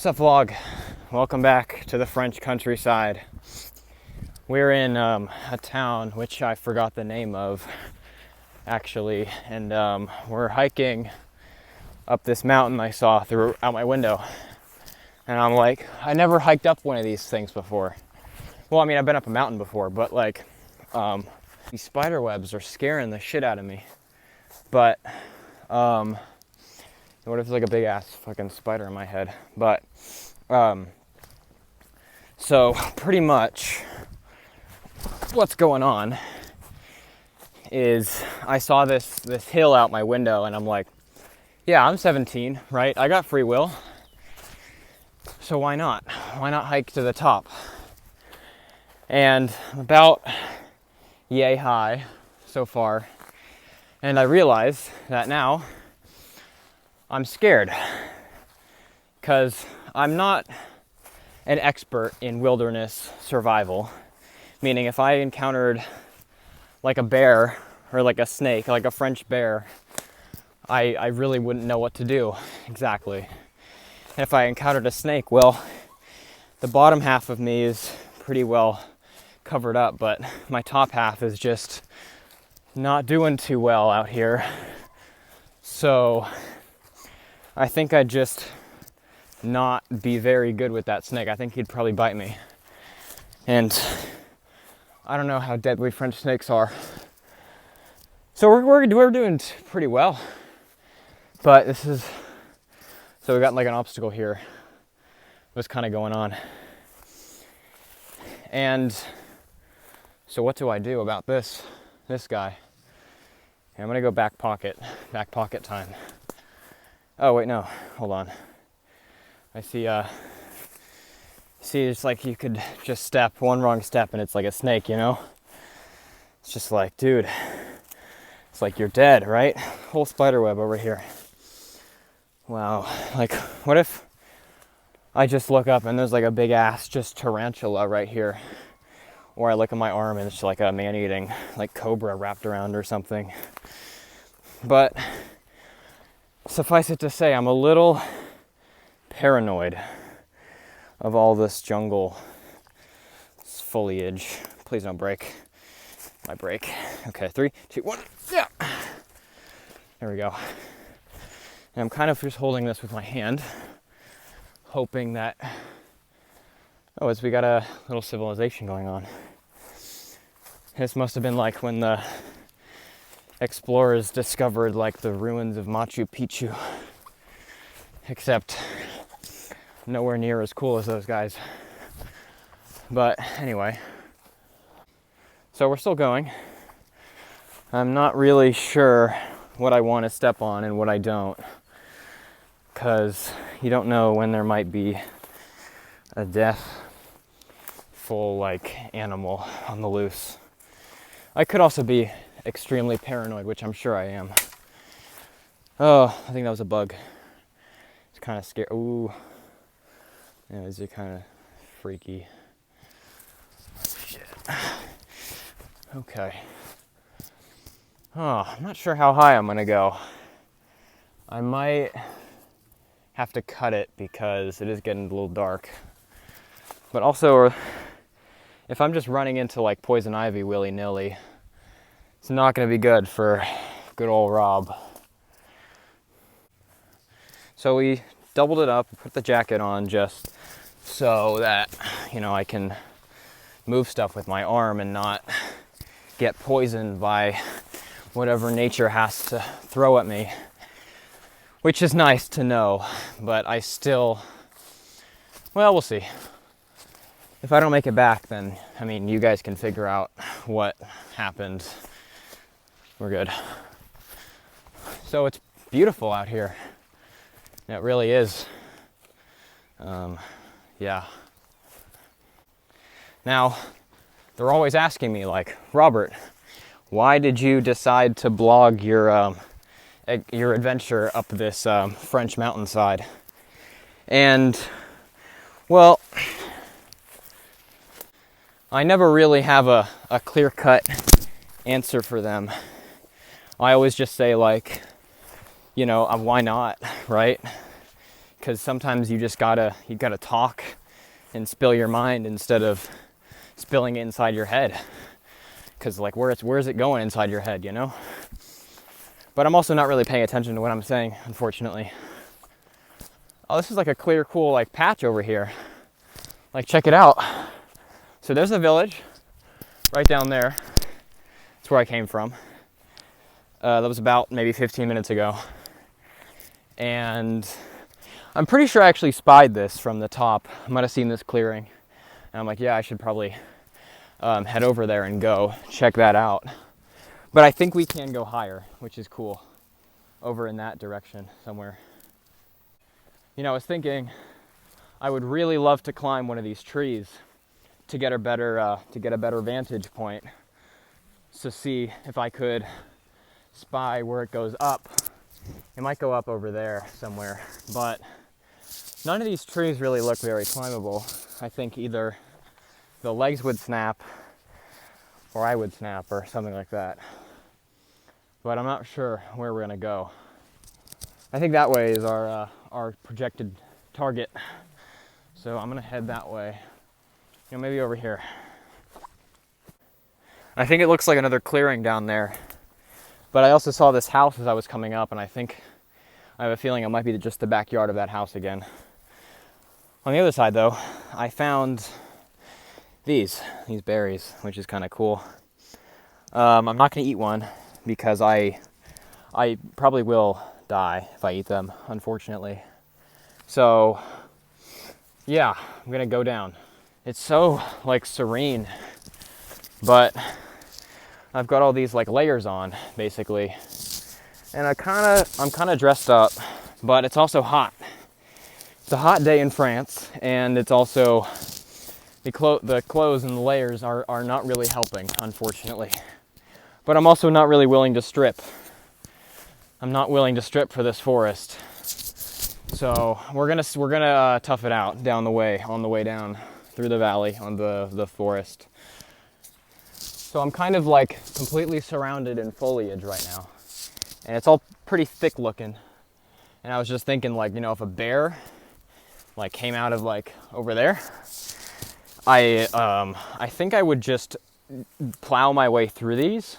What's up, vlog? Welcome back to the French countryside. We're in a town which I forgot the name of, actually, and we're hiking up this mountain I saw through out my window. And I'm like, I never hiked up one of these things before. Well, I mean, I've been up a mountain before, but like, these spider webs are scaring the shit out of me. But, what if it's like a big ass fucking spider in my head? But, so pretty much what's going on is I saw this hill out my window and I'm like, yeah, I'm 17, right? I got free will. So why not? Why not hike to the top? And I'm about yay high so far. And I realize that now I'm scared because I'm not an expert in wilderness survival. Meaning if I encountered like a bear or like a snake, like a French bear, I really wouldn't know what to do exactly. And if I encountered a snake, well, the bottom half of me is pretty well covered up, but my top half is just not doing too well out here. So I think I'd just not be very good with that snake. I think he'd probably bite me. And I don't know how deadly French snakes are. So we're doing pretty well. But so we got like an obstacle here. What's kind of going on? And so what do I do about this guy? Okay, I'm gonna go back pocket time. Oh wait, no, hold on. I see it's like you could just step one wrong step and it's like a snake, you know? It's just like, dude, it's like you're dead, right? Whole spider web over here. Wow, like what if I just look up and there's like a big ass just tarantula right here? Or I look at my arm and it's like a man-eating like cobra wrapped around or something. But suffice it to say, I'm a little paranoid of all this jungle, this foliage. Please don't break my brake. Okay, 3, 2, 1, yeah. There we go. And I'm kind of just holding this with my hand, hoping that, we got a little civilization going on. This must have been like when the explorers discovered like the ruins of Machu Picchu, except nowhere near as cool as those guys. But anyway, so we're still going. I'm not really sure what I want to step on and what I don't, because you don't know when there might be a deathful like animal on the loose. I could also be extremely paranoid, which I'm sure I am. Oh, I think that was a bug. It's kind of scary. Ooh. Yeah, these are kind of freaky. Shit. Okay. Oh, I'm not sure how high I'm gonna go. I might have to cut it because it is getting a little dark. But also, if I'm just running into like poison ivy willy-nilly, it's not gonna be good for good old Rob. So we doubled it up, put the jacket on just so that, I can move stuff with my arm and not get poisoned by whatever nature has to throw at me, which is nice to know, but I still, we'll see. If I don't make it back, then, you guys can figure out what happened. We're good. So it's beautiful out here. It really is. Yeah. Now, they're always asking me, like, Robert, why did you decide to blog your adventure up this French mountainside? And, well, I never really have a clear-cut answer for them. I always just say, like, why not, right? because sometimes you gotta talk and spill your mind instead of spilling it inside your head. Because like where's it going inside your head, you know? But I'm also not really paying attention to what I'm saying, unfortunately. Oh, this is like a clear, cool like patch over here. Like, check it out. So there's a village right down there. That's where I came from. That was about maybe 15 minutes ago. And I'm pretty sure I actually spied this from the top. I might have seen this clearing. And I'm like, yeah, I should probably head over there and go check that out. But I think we can go higher, which is cool. Over in that direction somewhere. You know, I was thinking I would really love to climb one of these trees to get a better vantage point. To see if I could spy where it goes up. It might go up over there somewhere, but none of these trees really look very climbable. I think either the legs would snap or I would snap or something like that. But I'm not sure where we're gonna go. I think that way is our projected target. So I'm gonna head that way. You know, maybe over here. I think it looks like another clearing down there. But I also saw this house as I was coming up, and I have a feeling it might be just the backyard of that house again. On the other side, though, I found these berries, which is kind of cool. I'm not going to eat one because I probably will die if I eat them, unfortunately. So, yeah, I'm going to go down. It's so, like, serene, but I've got all these, like, layers on, basically. And I'm kind of dressed up, but it's also hot. It's a hot day in France, and it's also the clothes and the layers are not really helping, unfortunately. But I'm also not really willing to strip. I'm not willing to strip for this forest. So we're gonna tough it out on the way down through the valley on the forest. So I'm kind of like completely surrounded in foliage right now. And it's all pretty thick looking. And I was just thinking, like, you know, if a bear like came out of like over there, I think I would just plow my way through these,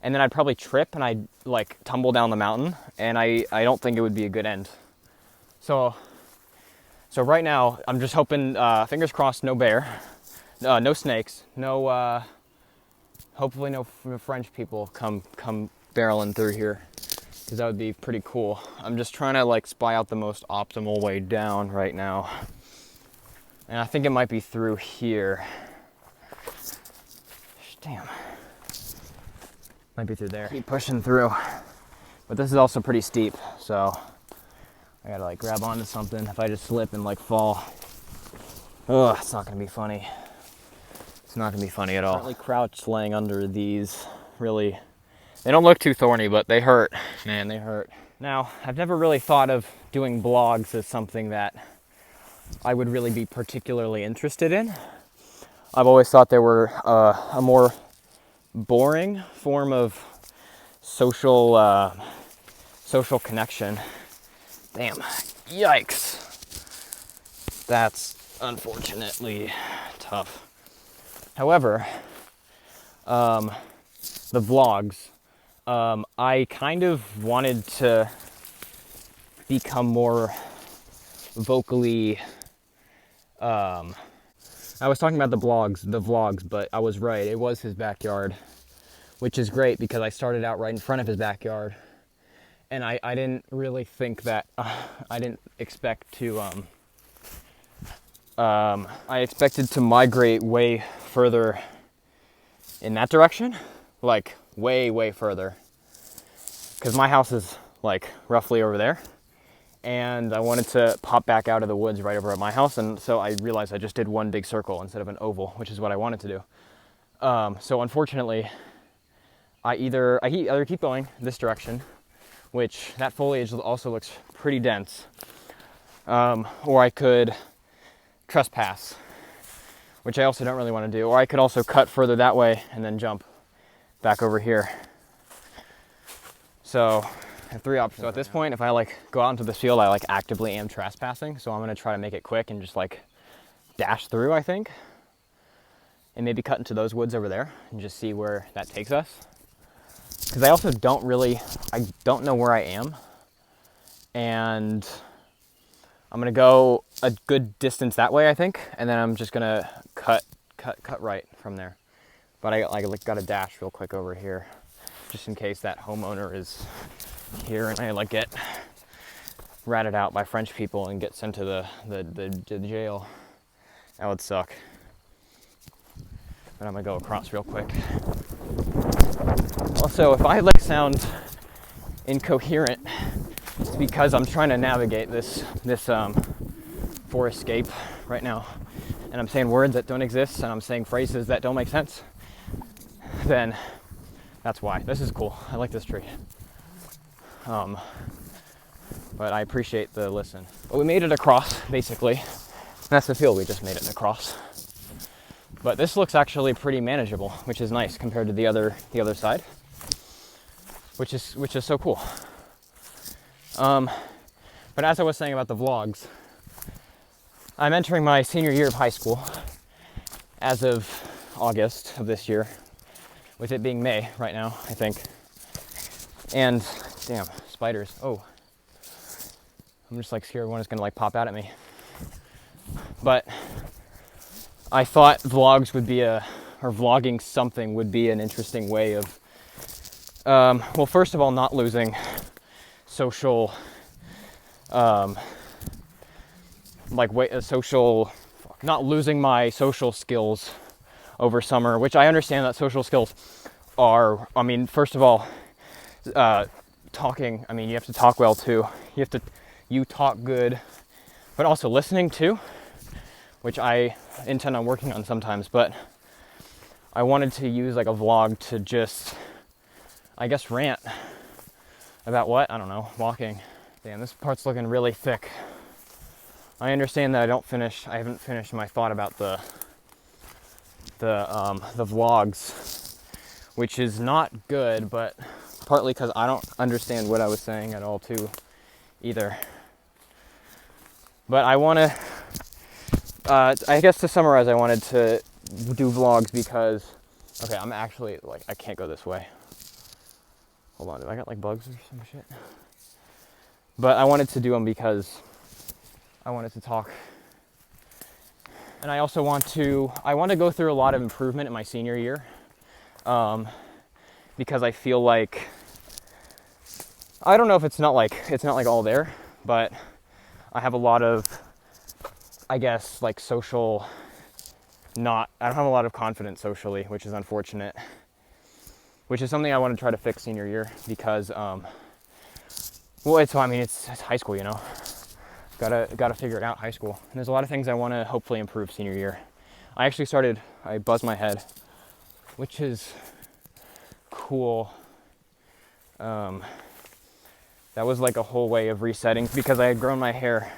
and then I'd probably trip and I'd like tumble down the mountain, and I don't think it would be a good end. So right now I'm just hoping, fingers crossed, no bear, no snakes, no hopefully no French people come barreling through here, because that would be pretty cool. I'm just trying to like spy out the most optimal way down right now. And I think it might be through here. Damn. Might be through there. Keep pushing through. But this is also pretty steep, so I gotta like grab onto something. If I just slip and like fall, ugh, it's not gonna be funny. It's not gonna be funny at all. Currently crouched laying under these, really. They don't look too thorny, but they hurt. Man, they hurt. Now, I've never really thought of doing blogs as something that I would really be particularly interested in. I've always thought they were a more boring form of social connection. Damn, yikes. That's unfortunately tough. However, the vlogs, I kind of wanted to become more vocally, I was talking about the vlogs, but I was right. It was his backyard, which is great because I started out right in front of his backyard. And I didn't really think that, I didn't expect to, I expected to migrate way further in that direction, like way further. Because my house is like roughly over there. And I wanted to pop back out of the woods right over at my house, and so I realized I just did one big circle instead of an oval, which is what I wanted to do. So unfortunately, I either keep going this direction, which that foliage also looks pretty dense, or I could trespass, which I also don't really want to do, or I could also cut further that way and then jump back over here. So I have 3 options. So at this point, if I like go out into this field, I like actively am trespassing. So I'm gonna try to make it quick and just like dash through, I think. And maybe cut into those woods over there and just see where that takes us. Because I also don't know where I am. And I'm gonna go a good distance that way, I think. And then I'm just gonna cut right from there. But I like gotta dash real quick over here, just in case that homeowner is here and I like get ratted out by French people and get sent to the jail. That would suck. But I'm gonna go across real quick. Also, if I like sound incoherent, it's because I'm trying to navigate this forestscape right now, and I'm saying words that don't exist and I'm saying phrases that don't make sense. Then that's why. This is cool. I like this tree. But I appreciate the listen. But we made it across, basically. That's the field we just made it across. But this looks actually pretty manageable, which is nice compared to the other side, which is so cool. But as I was saying about the vlogs, I'm entering my senior year of high school as of August of this year, with it being May right now, I think. And damn, spiders. Oh, I'm just like scared one is gonna like pop out at me. But I thought vlogs would be or vlogging something would be an interesting way of, well, first of all, not losing social, not losing my social skills over summer, which I understand that social skills are, I mean, first of all, talking, I mean, you have to talk well too. You talk good, but also listening too, which I intend on working on sometimes. But I wanted to use like a vlog to just, I guess, rant about what? I don't know, walking. Damn, this part's looking really thick. I understand that I haven't finished my thought about the vlogs, which is not good, but partly because I don't understand what I was saying at all too either. But I want to, I guess to summarize, I wanted to do vlogs because, okay, I'm actually, like, I can't go this way. Hold on, do I got like bugs or some shit? But I wanted to do them because I wanted to talk. And I also want to go through a lot of improvement in my senior year. Because I feel like, I don't know if it's not like all there, but I have a lot of, I guess, like social, I don't have a lot of confidence socially, which is unfortunate, which is something I want to try to fix senior year because, well, it's high school, you know, gotta figure it out, high school. And there's a lot of things I want to hopefully improve senior year. I buzzed my head, which is cool. That was like a whole way of resetting because I had grown my hair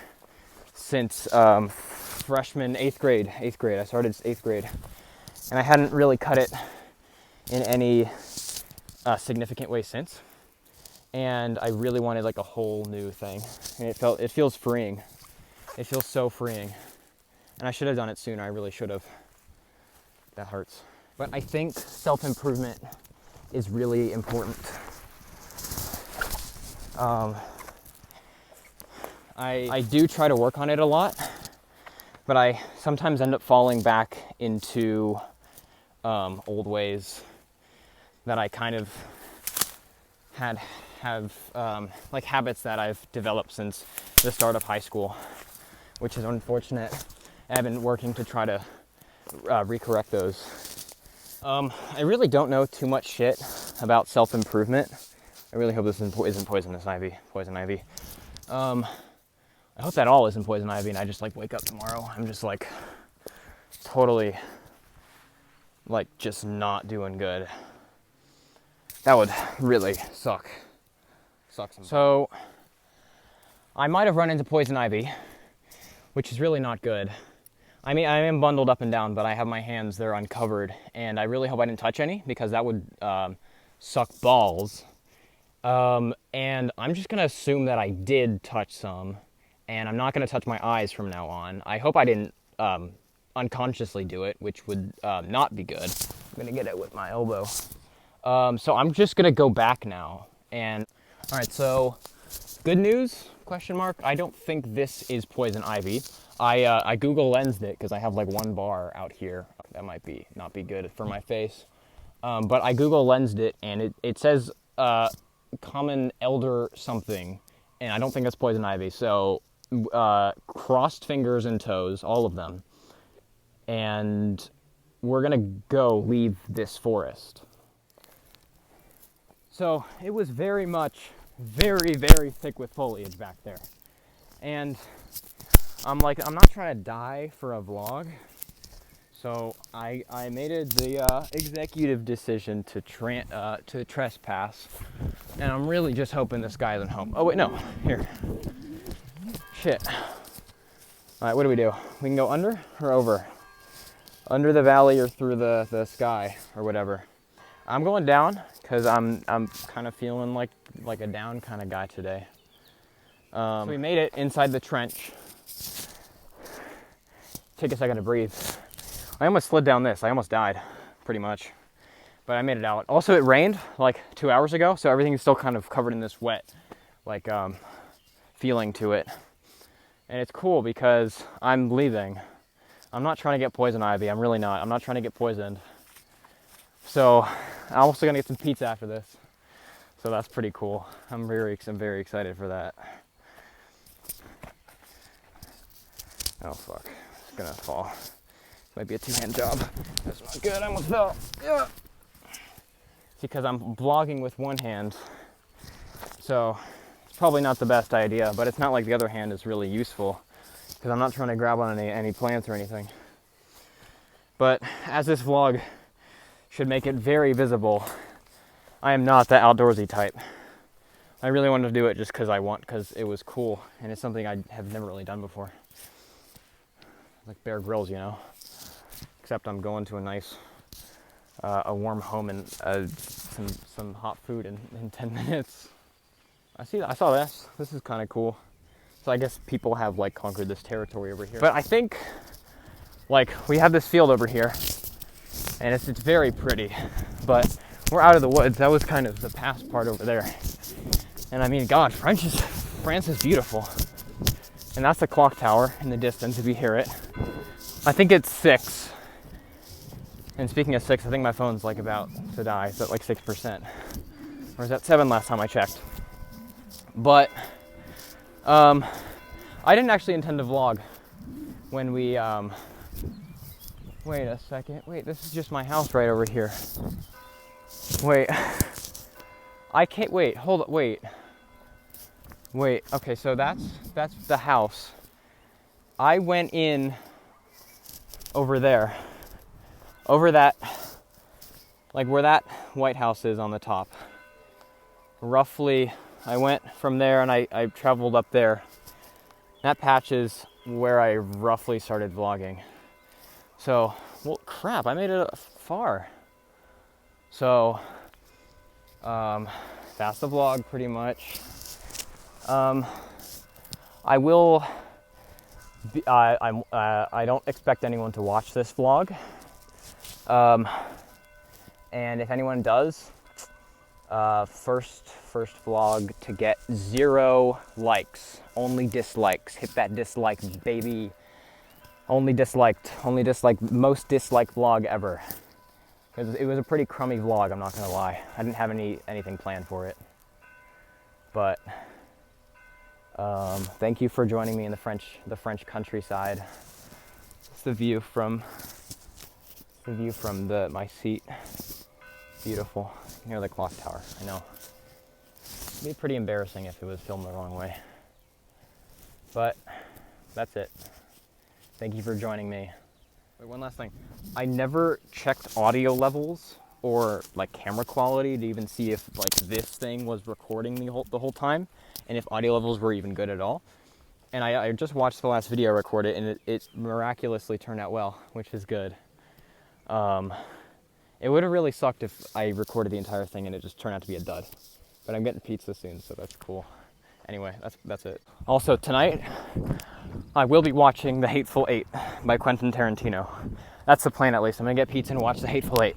since freshman, 8th grade. I started 8th grade. And I hadn't really cut it in any significant way since. And I really wanted like a whole new thing. And it feels freeing. It feels so freeing. And I should have done it sooner. I really should have. That hurts. But I think self-improvement is really important. I do try to work on it a lot, but I sometimes end up falling back into old ways that I kind of have like habits that I've developed since the start of high school, which is unfortunate. I've been working to try to recorrect those. I really don't know too much shit about self-improvement. I really hope this isn't poison ivy. I hope that all isn't poison ivy and I just like wake up tomorrow. I'm just like totally like just not doing good. That would really suck. So I might have run into poison ivy, which is really not good. I mean, I am bundled up and down, but I have my hands, they're uncovered, and I really hope I didn't touch any because that would suck balls. And I'm just gonna assume that I did touch some, and I'm not gonna touch my eyes from now on. I hope I didn't unconsciously do it, which would not be good. I'm gonna get it with my elbow. So I'm just gonna go back now. And all right, so good news? Question mark. I don't think this is poison ivy. I Google Lensed it because I have like one bar out here. That might be not be good for my face. But I Google Lensed it, and it says common elder something, and I don't think that's poison ivy. So crossed fingers and toes, all of them. And we're gonna go leave this forest. So it was very much, very, very thick with foliage back there. And I'm not trying to die for a vlog. So I made the executive decision to trespass. And I'm really just hoping this guy isn't home. Oh wait, no, here. Shit. All right, what do? We can go under or over? Under the valley or through the sky or whatever. I'm going down because I'm kind of feeling like a down kind of guy today. So we made it inside the trench. Take a second to breathe. I almost slid down this. I almost died, pretty much. But I made it out. Also, it rained like 2 hours ago, so everything is still kind of covered in this wet, like feeling to it. And it's cool because I'm leaving. I'm not trying to get poison ivy. I'm really not. I'm not trying to get poisoned. So I'm also gonna get some pizza after this. So that's pretty cool. I'm very excited for that. Oh fuck, it's gonna fall. Might be a two-hand job. That's not good, I almost fell. Yeah. It's because I'm vlogging with one hand. So it's probably not the best idea, but it's not like the other hand is really useful because I'm not trying to grab on any plants or anything. But as this vlog should make it very visible, I am not the outdoorsy type. I really wanted to do it just because it was cool and it's something I have never really done before. Like Bear Grylls, you know. Except I'm going to a nice, a warm home and some hot food in 10 minutes. I saw this. This is kind of cool. So I guess people have like conquered this territory over here. But I think like we have this field over here and it's very pretty, but we're out of the woods. That was kind of the past part over there. And I mean, God, France is beautiful. And that's the clock tower in the distance if you hear it. I think it's 6. And speaking of 6, I think my phone's like about to die. It's at like 6%. Or was that 7 last time I checked? But I didn't actually intend to vlog when we wait a second. Wait, this is just my house right over here. Wait. I can't wait. Hold up. Wait. Okay, so that's the house. I went in over there. Over that, like where that White House is on the top. Roughly, I went from there and I traveled up there. That patch is where I roughly started vlogging. So, well, crap, I made it far. So, that's the vlog pretty much. I will, I don't expect anyone to watch this vlog. And if anyone does, first vlog to get 0 likes, only dislikes. Hit that dislike, baby. Only disliked, most disliked vlog ever. Because it was a pretty crummy vlog, I'm not gonna lie. I didn't have anything planned for it. But thank you for joining me in the French countryside. It's the view from my seat. Beautiful. Near the clock tower, I know. It'd be pretty embarrassing if it was filmed the wrong way. But that's it. Thank you for joining me. Wait, one last thing. I never checked audio levels or like camera quality to even see if like this thing was recording the whole time and if audio levels were even good at all. And I just watched the last video I recorded and it miraculously turned out well, which is good. It would have really sucked if I recorded the entire thing and it just turned out to be a dud. but I'm getting pizza soon, so that's cool. Anyway, that's it. Also tonight, I will be watching The Hateful Eight by Quentin Tarantino. That's the plan, at least. I'm gonna get pizza and watch The Hateful Eight.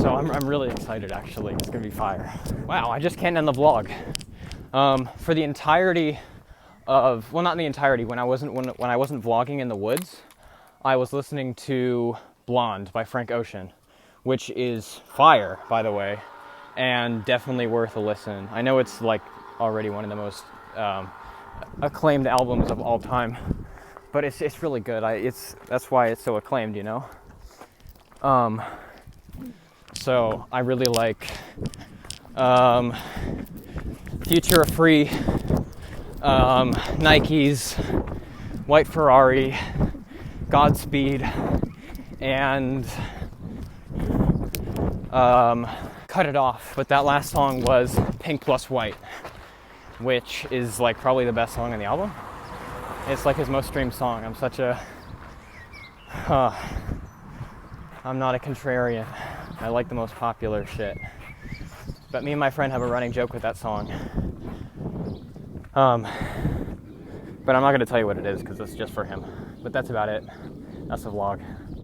So I'm really excited, actually. It's gonna be fire. Wow, I just can't end the vlog. For the entirety of, well, not the entirety, when I wasn't vlogging in the woods, I was listening to Blonde by Frank Ocean, which is fire, by the way, and definitely worth a listen. I know it's like already one of the most acclaimed albums of all time, but it's really good. That's why it's so acclaimed, you know. So I really like Future of Free, Nike's, White Ferrari, Godspeed, and Cut It Off. But that last song was Pink Plus White, which is like probably the best song on the album. It's like his most streamed song. I'm not a contrarian. I like the most popular shit. But me and my friend have a running joke with that song. But I'm not going to tell you what it is because it's just for him. But that's about it. That's the vlog.